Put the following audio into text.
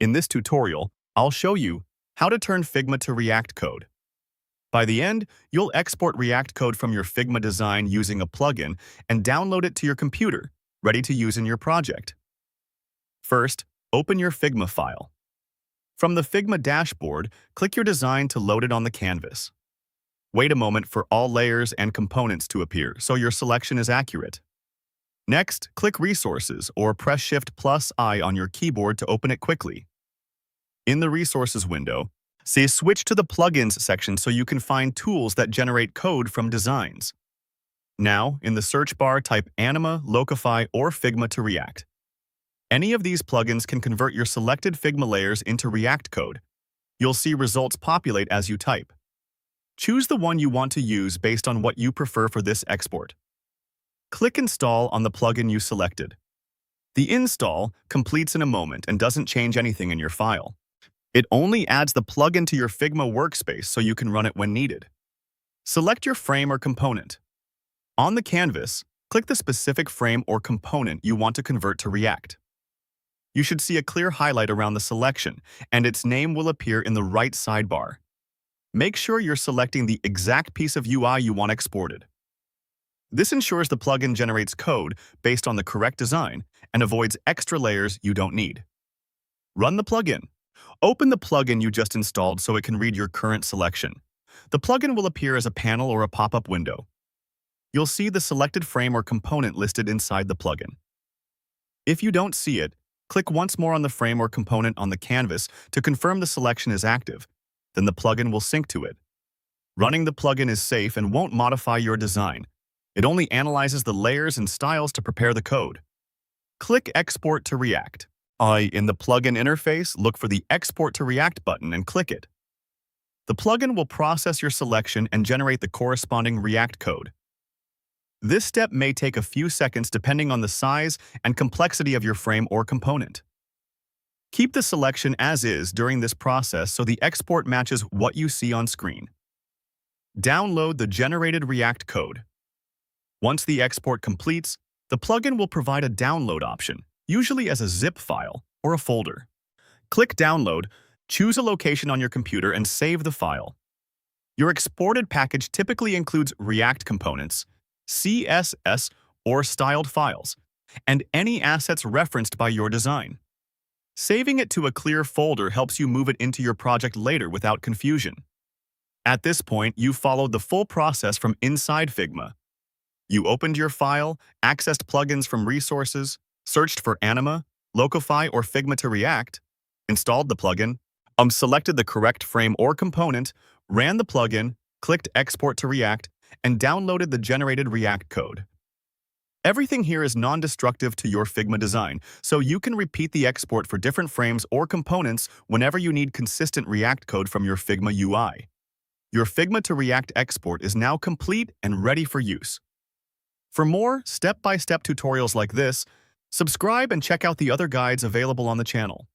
In this tutorial, I'll show you how to turn Figma to React code. By the end, you'll export React code from your Figma design using a plugin and download it to your computer, ready to use in your project. First, open your Figma file. From the Figma dashboard, click your design to load it on the canvas. Wait a moment for all layers and components to appear so your selection is accurate. Next, click Resources or press Shift+I on your keyboard to open it quickly. In the Resources window, say Switch to the Plugins section so you can find tools that generate code from designs. Now, in the search bar, type Anima, Locify, or Figma to React. Any of these plugins can convert your selected Figma layers into React code. You'll see results populate as you type. Choose the one you want to use based on what you prefer for this export. Click Install on the plugin you selected. The install completes in a moment and doesn't change anything in your file. It only adds the plugin to your Figma workspace so you can run it when needed. Select your frame or component. On the canvas, click the specific frame or component you want to convert to React. You should see a clear highlight around the selection, and its name will appear in the right sidebar. Make sure you're selecting the exact piece of UI you want exported. This ensures the plugin generates code based on the correct design and avoids extra layers you don't need. Run the plugin. Open the plugin you just installed so it can read your current selection. The plugin will appear as a panel or a pop-up window. You'll see the selected frame or component listed inside the plugin. If you don't see it, click once more on the frame or component on the canvas to confirm the selection is active. Then the plugin will sync to it. Running the plugin is safe and won't modify your design. It only analyzes the layers and styles to prepare the code. Click Export to React. In the plugin interface, look for the Export to React button and click it. The plugin will process your selection and generate the corresponding React code. This step may take a few seconds depending on the size and complexity of your frame or component. Keep the selection as is during this process so the export matches what you see on screen. Download the generated React code. Once the export completes, the plugin will provide a download option, usually as a zip file or a folder. Click Download, choose a location on your computer, and save the file. Your exported package typically includes React components, CSS, or styled files, and any assets referenced by your design. Saving it to a clear folder helps you move it into your project later without confusion. At this point, you've followed the full process from inside Figma. You opened your file, accessed plugins from resources, searched for Anima, Locify, or Figma to React, installed the plugin, selected the correct frame or component, ran the plugin, clicked Export to React, and downloaded the generated React code. Everything here is non-destructive to your Figma design, so you can repeat the export for different frames or components whenever you need consistent React code from your Figma UI. Your Figma to React export is now complete and ready for use. For more step-by-step tutorials like this, subscribe and check out the other guides available on the channel.